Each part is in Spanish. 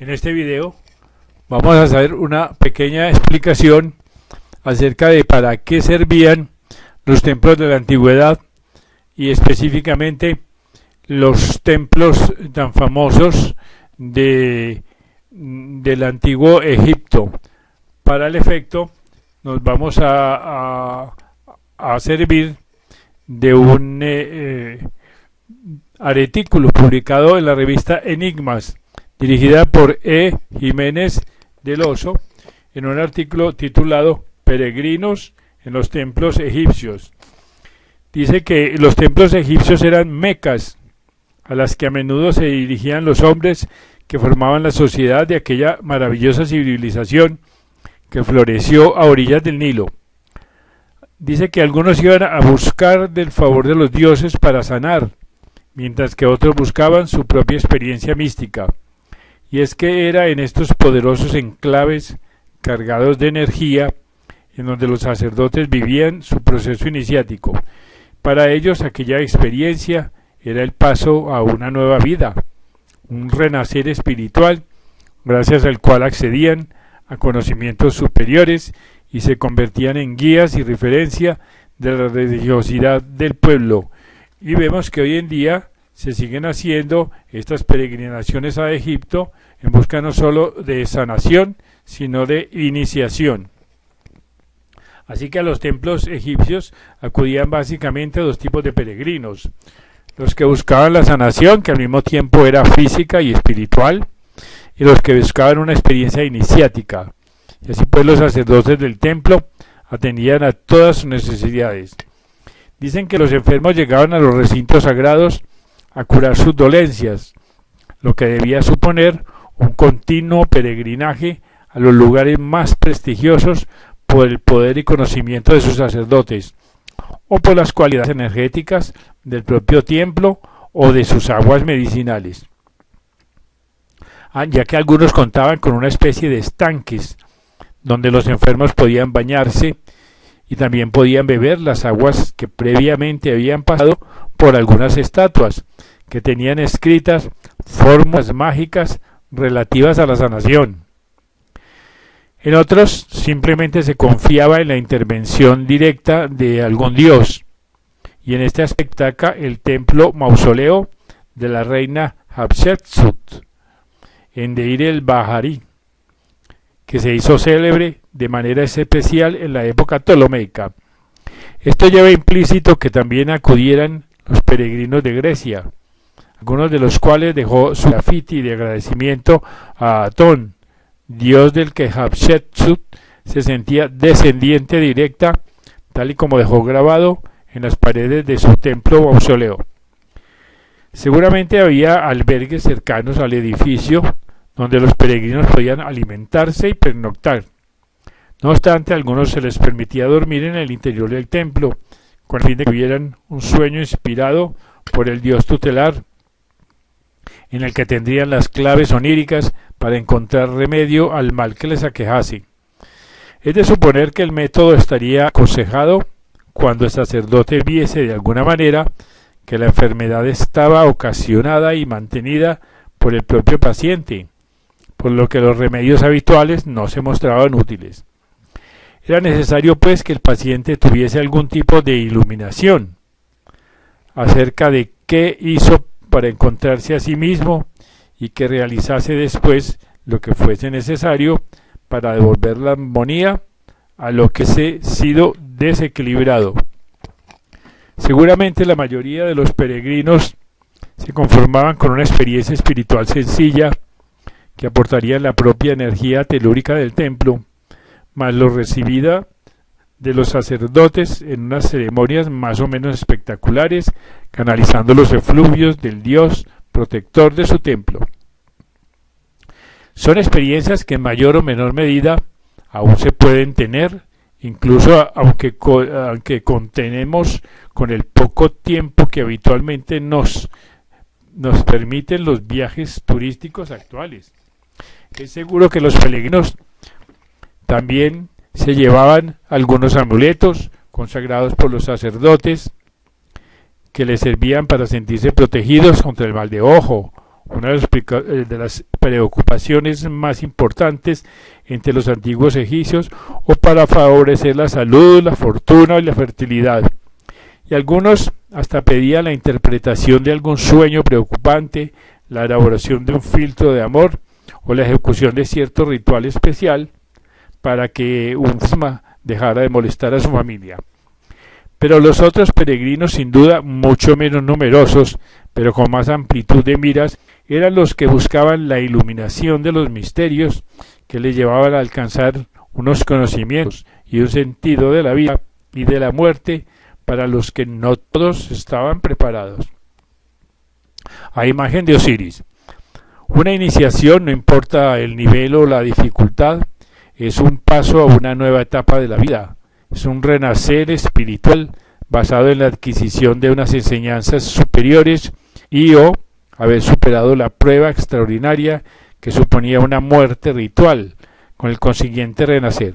En este video vamos a hacer una pequeña explicación acerca de para qué servían los templos de la antigüedad y específicamente los templos tan famosos del antiguo Egipto. Para el efecto nos vamos a servir de un artículo publicado en la revista Enigmas, dirigida por E. Jiménez del Oso, en un artículo titulado Peregrinos en los templos egipcios. Dice que los templos egipcios eran mecas a las que a menudo se dirigían los hombres que formaban la sociedad de aquella maravillosa civilización que floreció a orillas del Nilo. Dice que algunos iban a buscar del favor de los dioses para sanar, mientras que otros buscaban su propia experiencia mística. Y es que era en estos poderosos enclaves cargados de energía en donde los sacerdotes vivían su proceso iniciático. Para ellos aquella experiencia era el paso a una nueva vida, un renacer espiritual, gracias al cual accedían a conocimientos superiores y se convertían en guías y referencia de la religiosidad del pueblo. Y vemos que hoy en día se siguen haciendo estas peregrinaciones a Egipto en busca no solo de sanación, sino de iniciación. Así que a los templos egipcios acudían básicamente dos tipos de peregrinos: los que buscaban la sanación, que al mismo tiempo era física y espiritual, y los que buscaban una experiencia iniciática. Y así pues los sacerdotes del templo atendían a todas sus necesidades. Dicen que los enfermos llegaban a los recintos sagrados a curar sus dolencias, lo que debía suponer un continuo peregrinaje a los lugares más prestigiosos por el poder y conocimiento de sus sacerdotes, o por las cualidades energéticas del propio templo o de sus aguas medicinales. Ya que algunos contaban con una especie de estanques donde los enfermos podían bañarse y también podían beber las aguas que previamente habían pasado por algunas estatuas que tenían escritas fórmulas mágicas relativas a la sanación. En otros simplemente se confiaba en la intervención directa de algún dios, y en este aspecto destaca el templo mausoleo de la reina Hatshepsut en Deir el-Bahari, que se hizo célebre de manera especial en la época ptolomeica. Esto lleva implícito que también acudieran los peregrinos de Grecia, algunos de los cuales dejó su grafiti de agradecimiento a Atón, dios del que Hatshepsut se sentía descendiente directa, tal y como dejó grabado en las paredes de su templo mausoleo. Seguramente había albergues cercanos al edificio donde los peregrinos podían alimentarse y pernoctar. No obstante, a algunos se les permitía dormir en el interior del templo, con el fin de que tuvieran un sueño inspirado por el dios tutelar, en el que tendrían las claves oníricas para encontrar remedio al mal que les aquejase. Es de suponer que el método estaría aconsejado cuando el sacerdote viese de alguna manera que la enfermedad estaba ocasionada y mantenida por el propio paciente, por lo que los remedios habituales no se mostraban útiles. Era necesario pues que el paciente tuviese algún tipo de iluminación acerca de qué hizo para encontrarse a sí mismo y que realizase después lo que fuese necesario para devolver la armonía a lo que se sido desequilibrado. Seguramente la mayoría de los peregrinos se conformaban con una experiencia espiritual sencilla que aportaría la propia energía telúrica del templo, más lo recibida de los sacerdotes en unas ceremonias más o menos espectaculares, canalizando los efluvios del dios protector de su templo. Son experiencias que en mayor o menor medida aún se pueden tener, incluso aunque contenemos con el poco tiempo que habitualmente nos permiten los viajes turísticos actuales. Es seguro que los peregrinos también se llevaban algunos amuletos consagrados por los sacerdotes que les servían para sentirse protegidos contra el mal de ojo una de las preocupaciones más importantes entre los antiguos egipcios, o para favorecer la salud, la fortuna y la fertilidad. Y algunos hasta pedían la interpretación de algún sueño preocupante, la elaboración de un filtro de amor o la ejecución de cierto ritual especial para que un fantasma dejara de molestar a su familia. Pero los otros peregrinos, sin duda mucho menos numerosos, pero con más amplitud de miras, eran los que buscaban la iluminación de los misterios que les llevaban a alcanzar unos conocimientos y un sentido de la vida y de la muerte para los que no todos estaban preparados. A imagen de Osiris. Una iniciación, no importa el nivel o la dificultad, es un paso a una nueva etapa de la vida. Es un renacer espiritual basado en la adquisición de unas enseñanzas superiores y o haber superado la prueba extraordinaria que suponía una muerte ritual, con el consiguiente renacer.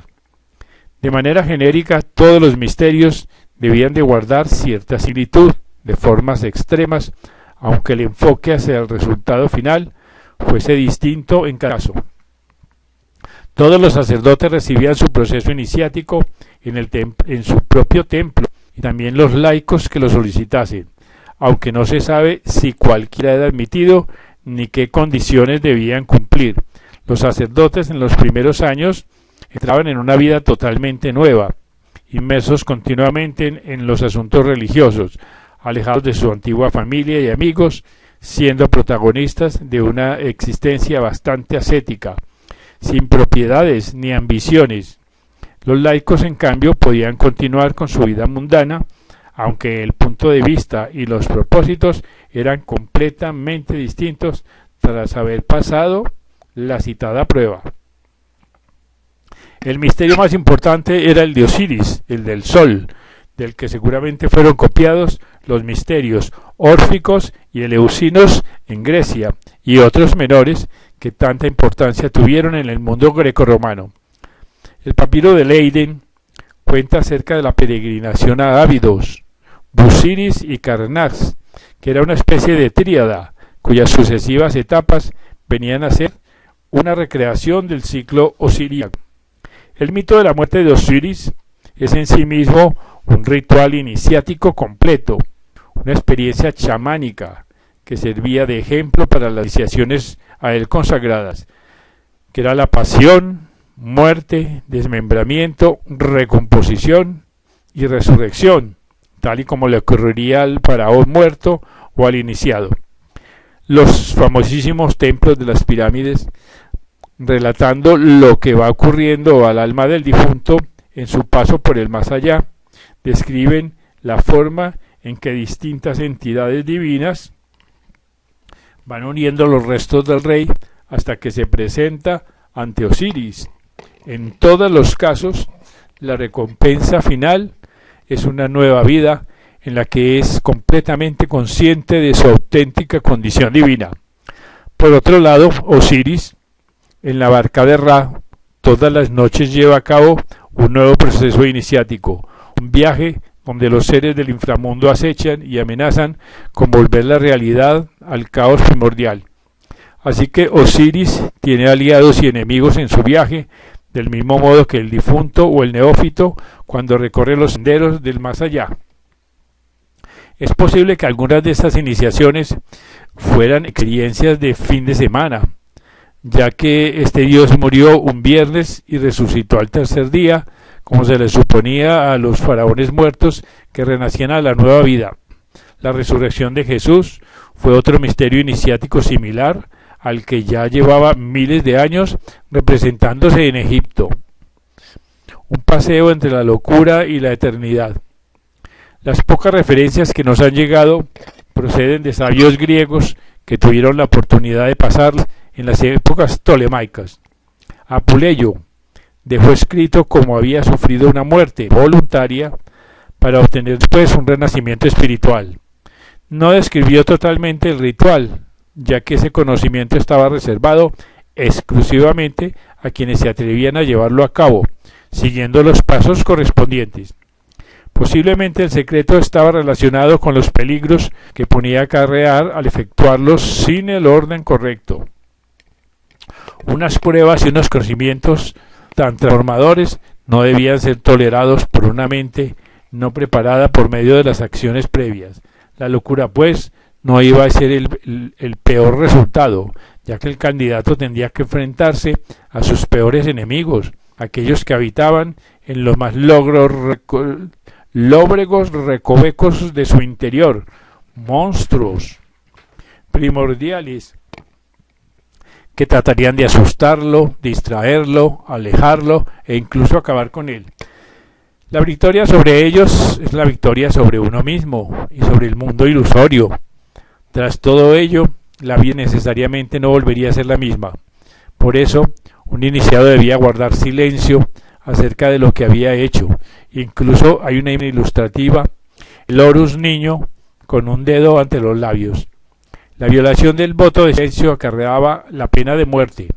De manera genérica, todos los misterios debían de guardar cierta similitud de formas extremas, aunque el enfoque hacia el resultado final fuese distinto en cada caso. Todos los sacerdotes recibían su proceso iniciático en su propio templo, y también los laicos que lo solicitasen, aunque no se sabe si cualquiera era admitido ni qué condiciones debían cumplir. Los sacerdotes en los primeros años entraban en una vida totalmente nueva, inmersos continuamente en los asuntos religiosos, alejados de su antigua familia y amigos, siendo protagonistas de una existencia bastante ascética, sin propiedades ni ambiciones. Los laicos, en cambio, podían continuar con su vida mundana, aunque el punto de vista y los propósitos eran completamente distintos tras haber pasado la citada prueba. El misterio más importante era el de Osiris, el del sol, del que seguramente fueron copiados los misterios órficos y eleusinos en Grecia, y otros menores que tanta importancia tuvieron en el mundo grecorromano. El papiro de Leiden cuenta acerca de la peregrinación a Abidos, Busiris y Carnax, que era una especie de tríada, cuyas sucesivas etapas venían a ser una recreación del ciclo osiriaco. El mito de la muerte de Osiris es en sí mismo un ritual iniciático completo, una experiencia chamánica que servía de ejemplo para las iniciaciones a él consagradas, que era la pasión, muerte, desmembramiento, recomposición y resurrección, tal y como le ocurriría al faraón muerto o al iniciado. Los famosísimos templos de las pirámides, relatando lo que va ocurriendo al alma del difunto en su paso por el más allá, describen la forma en que distintas entidades divinas van uniendo los restos del rey hasta que se presenta ante Osiris. En todos los casos, la recompensa final es una nueva vida en la que es completamente consciente de su auténtica condición divina. Por otro lado, Osiris, en la barca de Ra, todas las noches lleva a cabo un nuevo proceso iniciático, un viaje donde los seres del inframundo acechan y amenazan con volver la realidad al caos primordial. Así que Osiris tiene aliados y enemigos en su viaje, del mismo modo que el difunto o el neófito cuando recorre los senderos del más allá. Es posible que algunas de estas iniciaciones fueran experiencias de fin de semana, ya que este dios murió un viernes y resucitó al tercer día, como se le suponía a los faraones muertos que renacían a la nueva vida. La resurrección de Jesús fue otro misterio iniciático similar al que ya llevaba miles de años representándose en Egipto. Un paseo entre la locura y la eternidad. Las pocas referencias que nos han llegado proceden de sabios griegos que tuvieron la oportunidad de pasarlas en las épocas ptolemaicas. Apuleyo dejó escrito cómo había sufrido una muerte voluntaria para obtener después un renacimiento espiritual. No describió totalmente el ritual, ya que ese conocimiento estaba reservado exclusivamente a quienes se atrevían a llevarlo a cabo, siguiendo los pasos correspondientes. Posiblemente el secreto estaba relacionado con los peligros que ponía a acarrear al efectuarlos sin el orden correcto. Unas pruebas y unos conocimientos tan transformadores no debían ser tolerados por una mente no preparada por medio de las acciones previas. La locura, pues, no iba a ser el peor resultado, ya que el candidato tendría que enfrentarse a sus peores enemigos, aquellos que habitaban en los más lóbregos recovecos de su interior, monstruos primordiales que tratarían de asustarlo, distraerlo, alejarlo e incluso acabar con él. La victoria sobre ellos es la victoria sobre uno mismo y sobre el mundo ilusorio. Tras todo ello, la vida necesariamente no volvería a ser la misma. Por eso, un iniciado debía guardar silencio acerca de lo que había hecho. Incluso hay una ilustrativa, el Horus niño con un dedo ante los labios. La violación del voto de silencio acarreaba la pena de muerte,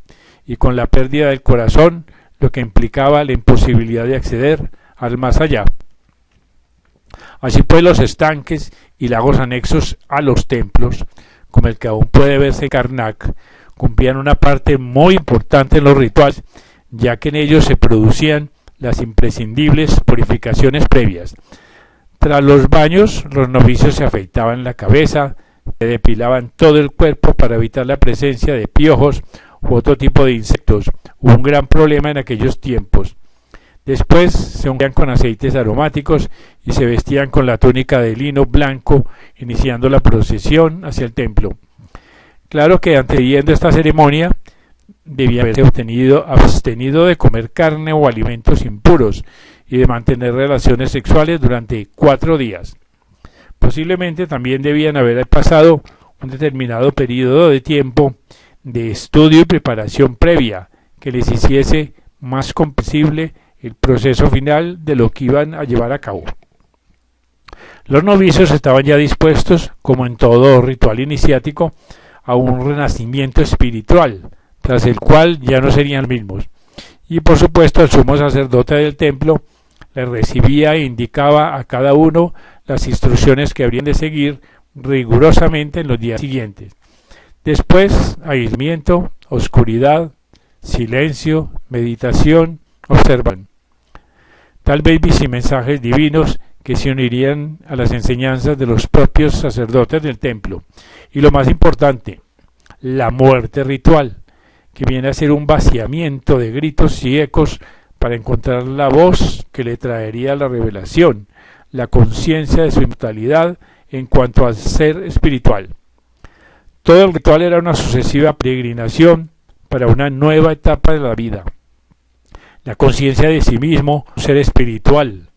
y con la pérdida del corazón, lo que implicaba la imposibilidad de acceder al más allá. Así pues, los estanques y lagos anexos a los templos, como el que aún puede verse en Karnak, cumplían una parte muy importante en los rituales, ya que en ellos se producían las imprescindibles purificaciones previas. Tras los baños, los novicios se afeitaban la cabeza, se depilaban todo el cuerpo para evitar la presencia de piojos u otro tipo de insectos, un gran problema en aquellos tiempos. Después se ungían con aceites aromáticos y se vestían con la túnica de lino blanco, iniciando la procesión hacia el templo. Claro que antecediendo esta ceremonia debía haberse abstenido de comer carne o alimentos impuros y de mantener relaciones sexuales durante 4 días. Posiblemente también debían haber pasado un determinado periodo de tiempo de estudio y preparación previa que les hiciese más comprensible el proceso final de lo que iban a llevar a cabo. Los novicios estaban ya dispuestos, como en todo ritual iniciático, a un renacimiento espiritual, tras el cual ya no serían los mismos. Y por supuesto el sumo sacerdote del templo les recibía e indicaba a cada uno las instrucciones que habrían de seguir rigurosamente en los días siguientes. Después, aislamiento, oscuridad, silencio, meditación, observan. Tal vez sin mensajes divinos que se unirían a las enseñanzas de los propios sacerdotes del templo. Y lo más importante, la muerte ritual, que viene a ser un vaciamiento de gritos y ecos para encontrar la voz que le traería la revelación, la conciencia de su inmortalidad en cuanto al ser espiritual. Todo el ritual era una sucesiva peregrinación para una nueva etapa de la vida. La conciencia de sí mismo, un ser espiritual,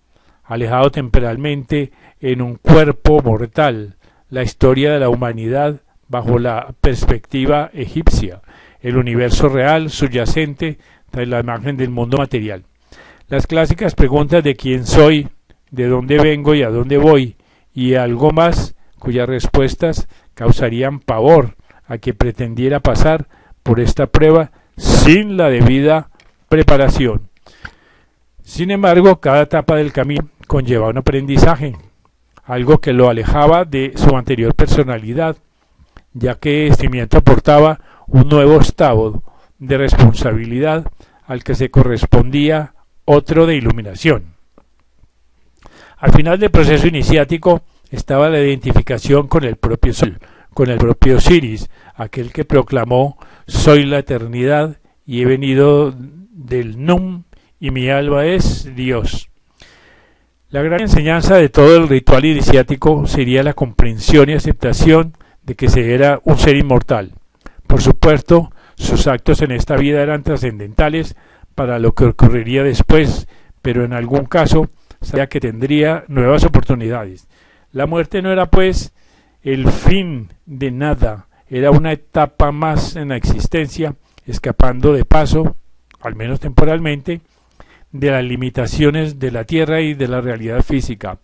alejado temporalmente en un cuerpo mortal, la historia de la humanidad bajo la perspectiva egipcia, el universo real subyacente tras la imagen del mundo material. Las clásicas preguntas de quién soy, de dónde vengo y a dónde voy, y algo más cuyas respuestas causarían pavor a quien pretendiera pasar por esta prueba sin la debida preparación. Sin embargo, cada etapa del camino conlleva un aprendizaje, algo que lo alejaba de su anterior personalidad, ya que este cimiento aportaba un nuevo estado de responsabilidad al que se correspondía otro de iluminación. Al final del proceso iniciático estaba la identificación con el propio Sol, con el propio Osiris, aquel que proclamó: soy la eternidad y he venido del Num y mi alma es Dios. La gran enseñanza de todo el ritual iniciático sería la comprensión y aceptación de que se era un ser inmortal. Por supuesto, sus actos en esta vida eran trascendentales para lo que ocurriría después, pero en algún caso sabía que tendría nuevas oportunidades. La muerte no era pues el fin de nada, era una etapa más en la existencia, escapando de paso, al menos temporalmente, de las limitaciones de la tierra y de la realidad física.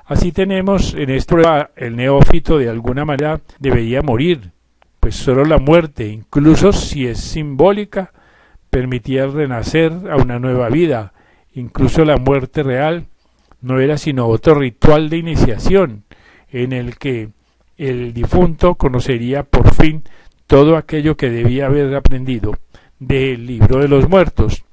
Así tenemos en esta prueba el neófito de alguna manera debería morir, pues solo la muerte, incluso si es simbólica, permitía renacer a una nueva vida. Incluso la muerte real no era sino otro ritual de iniciación en el que el difunto conocería por fin todo aquello que debía haber aprendido del libro de los muertos,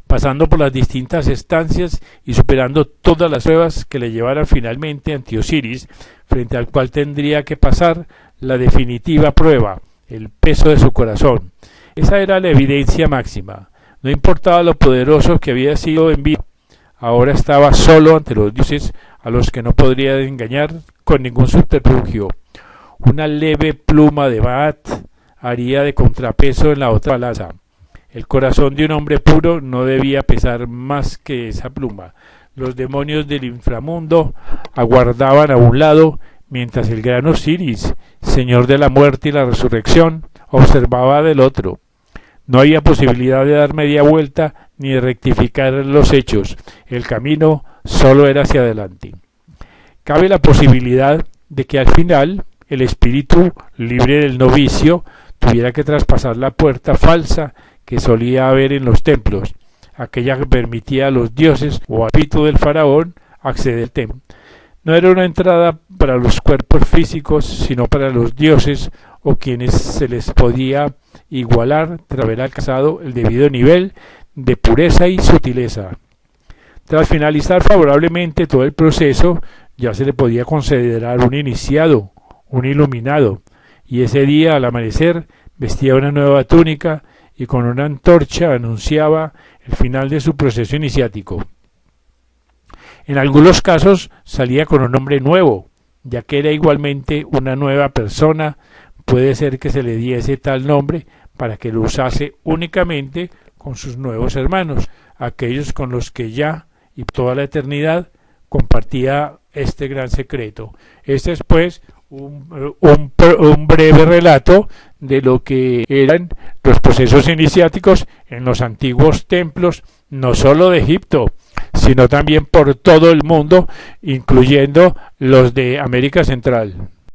pasando por las distintas estancias y superando todas las pruebas que le llevaran finalmente ante Osiris, frente al cual tendría que pasar la definitiva prueba, el peso de su corazón. Esa era la evidencia máxima. No importaba lo poderoso que había sido en vida, ahora estaba solo ante los dioses a los que no podría engañar con ningún subterfugio. Una leve pluma de Baat haría de contrapeso en la otra balanza. El corazón de un hombre puro no debía pesar más que esa pluma. Los demonios del inframundo aguardaban a un lado, mientras el gran Osiris, señor de la muerte y la resurrección, observaba del otro. No había posibilidad de dar media vuelta ni de rectificar los hechos. El camino solo era hacia adelante. Cabe la posibilidad de que al final el espíritu, libre del novicio, tuviera que traspasar la puerta falsa que solía haber en los templos, aquella que permitía a los dioses o al espíritu del faraón acceder al templo. No era una entrada para los cuerpos físicos, sino para los dioses o quienes se les podía igualar tras haber alcanzado el debido nivel de pureza y sutileza. Tras finalizar favorablemente todo el proceso, ya se le podía considerar un iniciado, un iluminado, y ese día al amanecer vestía una nueva túnica y con una antorcha anunciaba el final de su proceso iniciático. En algunos casos salía con un nombre nuevo, ya que era igualmente una nueva persona. Puede ser que se le diese tal nombre para que lo usase únicamente con sus nuevos hermanos, aquellos con los que ya y toda la eternidad compartía este gran secreto. Este es pues un breve relato de lo que eran los procesos iniciáticos en los antiguos templos, no solo de Egipto, sino también por todo el mundo, incluyendo los de América Central.